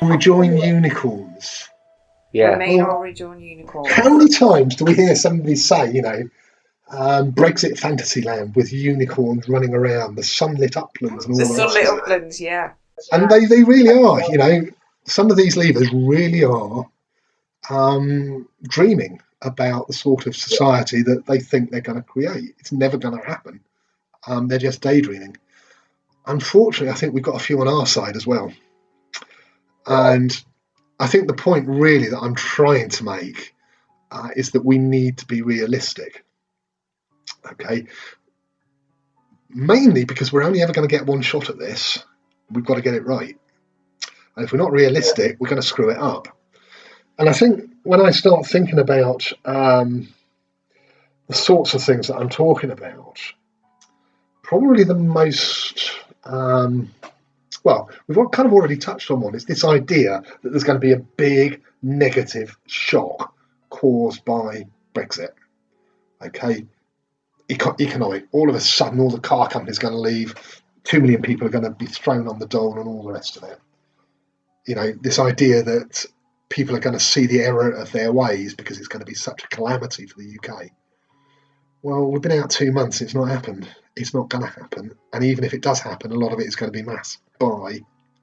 Rejoin Unicorns. Yeah. Remain or Rejoin Unicorns. How many times do we hear somebody say, Brexit Fantasyland with unicorns running around, the sunlit uplands and all The that? sunlit uplands, yeah. And they really are, some of these leaders really are dreaming about the sort of society that they think they're going to create. It's never going to happen. They're just daydreaming. Unfortunately, I think we've got a few on our side as well. And I think the point really that I'm trying to make is that we need to be realistic. Okay. Mainly because we're only ever going to get one shot at this. We've got to get it right. And if we're not realistic, we're going to screw it up. And I think when I start thinking about the sorts of things that I'm talking about, probably the most, we've kind of already touched on one, is this idea that there's going to be a big negative shock caused by Brexit. Okay, economic. All of a sudden, all the car companies are going to leave. 2 million people are going to be thrown on the dole and all the rest of it. This idea that people are going to see the error of their ways because it's going to be such a calamity for the UK. Well, we've been out 2 months. It's not happened. It's not going to happen. And even if it does happen, a lot of it is going to be masked by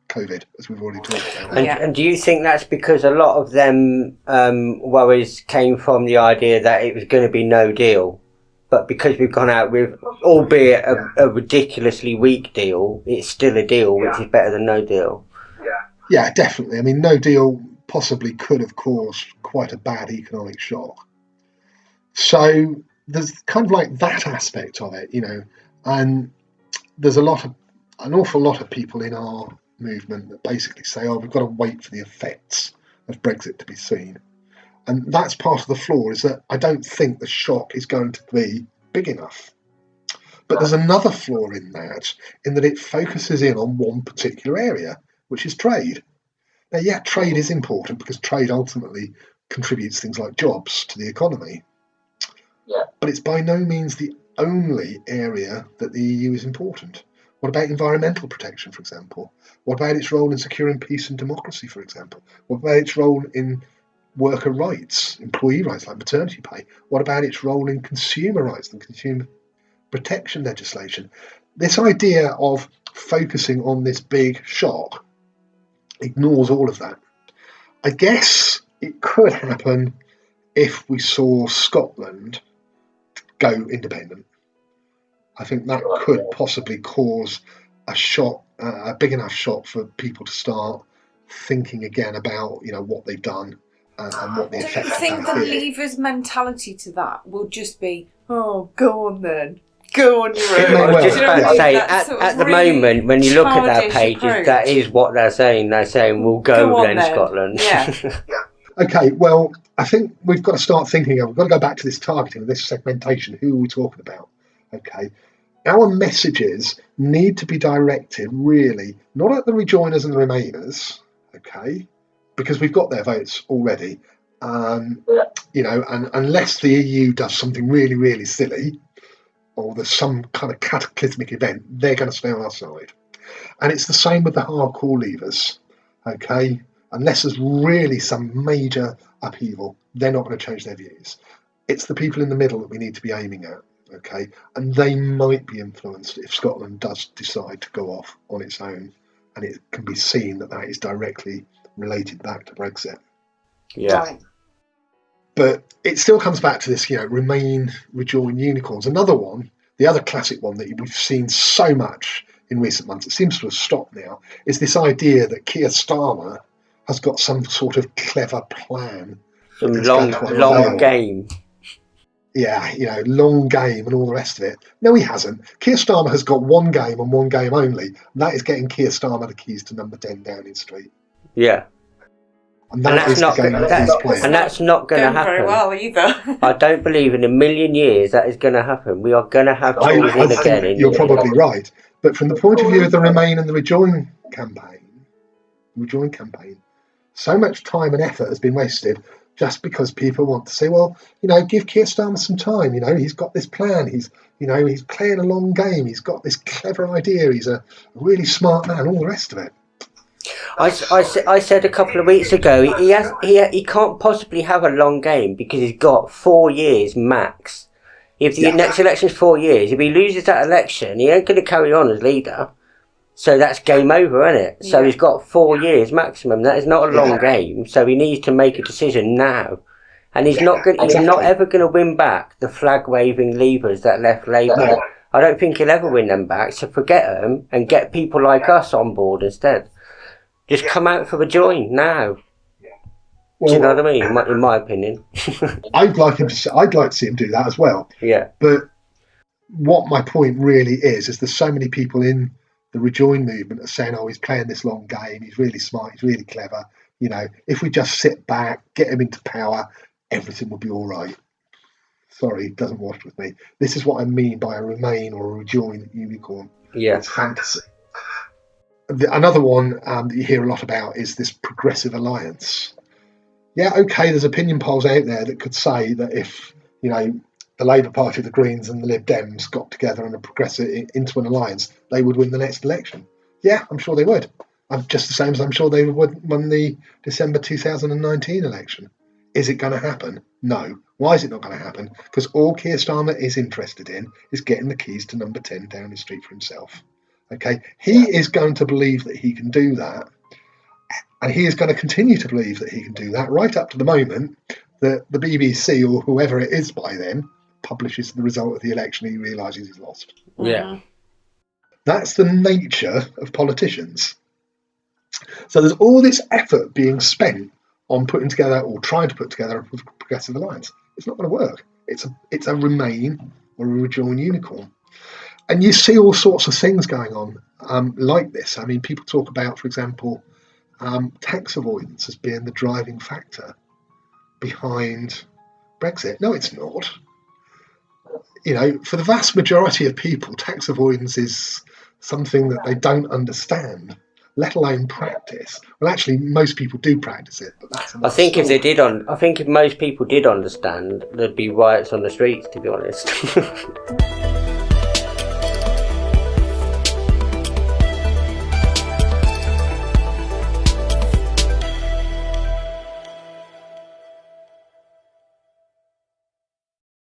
COVID, as we've already talked about. And do you think that's because a lot of them worries came from the idea that it was going to be no deal? But because we've gone out with, albeit a ridiculously weak deal, it's still a deal, which is better than no deal. Yeah, definitely. I mean, no deal possibly could have caused quite a bad economic shock. So there's kind of like that aspect of it, and there's an awful lot of people in our movement that basically say, we've got to wait for the effects of Brexit to be seen. And that's part of the flaw, is that I don't think the shock is going to be big enough. But there's another flaw in that it focuses in on one particular area, which is trade. Now, yeah, trade is important because trade ultimately contributes things like jobs to the economy. Yeah. But it's by no means the only area that the EU is important. What about environmental protection, for example? What about its role in securing peace and democracy, for example? What about its role in worker rights, employee rights like maternity pay? What about its role in consumer rights and consumer protection legislation? This idea of focusing on this big shock ignores all of that. I guess it could happen if we saw Scotland go independent. I think that could possibly cause a shock, a big enough shock for people to start thinking again about what they've done and what the effect of that is. I think the leavers' mentality to that will just be, go on then. Go on your own. I was just about to say, at the moment, when you look at their pages, that is what they're saying. They're saying, we'll go then, Scotland. Yeah. Okay, well, I think we've got to start thinking we've got to go back to this targeting, this segmentation. Who are we talking about? Okay. Our messages need to be directed really not at the Rejoiners and the Remainers, okay, because we've got their votes already. And unless the EU does something really, really silly, or there's some kind of cataclysmic event, they're going to stay on our side. And it's the same with the hardcore leavers, okay? Unless there's really some major upheaval, they're not going to change their views. It's the people in the middle that we need to be aiming at, okay? And they might be influenced if Scotland does decide to go off on its own, and it can be seen that that is directly related back to Brexit. Yeah. Right. But it still comes back to this, Remain, Rejoin Unicorns. Another one, the other classic one that we've seen so much in recent months, it seems to have stopped now, is this idea that Keir Starmer has got some sort of clever plan. Some long game. Yeah, long game and all the rest of it. No, he hasn't. Keir Starmer has got one game and one game only. And that is getting Keir Starmer the keys to number 10 Downing Street. Yeah. And that's not going to happen. And that's not going to happen. Very well either. I don't believe in a million years that is going to happen. We are going to have Tories in again. You're probably right. But from the point of view of the Remain and the Rejoin campaign, so much time and effort has been wasted just because people want to say, well, give Keir Starmer some time. He's got this plan. He's playing a long game. He's got this clever idea. He's a really smart man. All the rest of it. I said a couple of weeks ago he can't possibly have a long game because he's got 4 years max. If the next election's 4 years, if he loses that election, he ain't going to carry on as leader. So that's game over, isn't it? So he's got 4 years maximum. That is not a long game. So he needs to make a decision now, and he's not ever going to win back the flag waving Leavers that left Labour. No. I don't think he'll ever win them back. So forget them and get people like us on board instead. Just come out for Rejoin now. Well, do you know what I mean? In my opinion, I'd like to see him do that as well. Yeah. But what my point really is there's so many people in the Rejoin movement are saying, "Oh, he's playing this long game. He's really smart. He's really clever. You know, if we just sit back, get him into power, everything will be all right." Sorry, it doesn't wash with me. This is what I mean by a Remain or a Rejoin unicorn. Yeah. It's fantasy. Another one that you hear a lot about is this progressive alliance. Yeah, okay, there's opinion polls out there that could say that if, you know, the Labour Party, the Greens and the Lib Dems got together and a progressive into an alliance, they would win the next election. Yeah, I'm sure they would. Just the same as I'm sure they would win the December 2019 election. Is it going to happen? No. Why is it not going to happen? Because all Keir Starmer is interested in is getting the keys to number 10 down the street for himself. Okay, he is going to believe that he can do that. And he is going to continue to believe that he can do that right up to the moment that the BBC or whoever it is by then publishes the result of the election and he realises he's lost. Yeah. That's the nature of politicians. So there's all this effort being spent on putting together or trying to put together a progressive alliance. It's not going to work. It's a Remain or a Rejoin unicorn. And you see all sorts of things going on like this. I mean, people talk about, for example, tax avoidance as being the driving factor behind Brexit. No, it's not. You know, for the vast majority of people, tax avoidance is something that they don't understand, let alone practice. Well, actually, most people do practice it, but that's I think story. If most people did understand, there'd be riots on the streets, to be honest.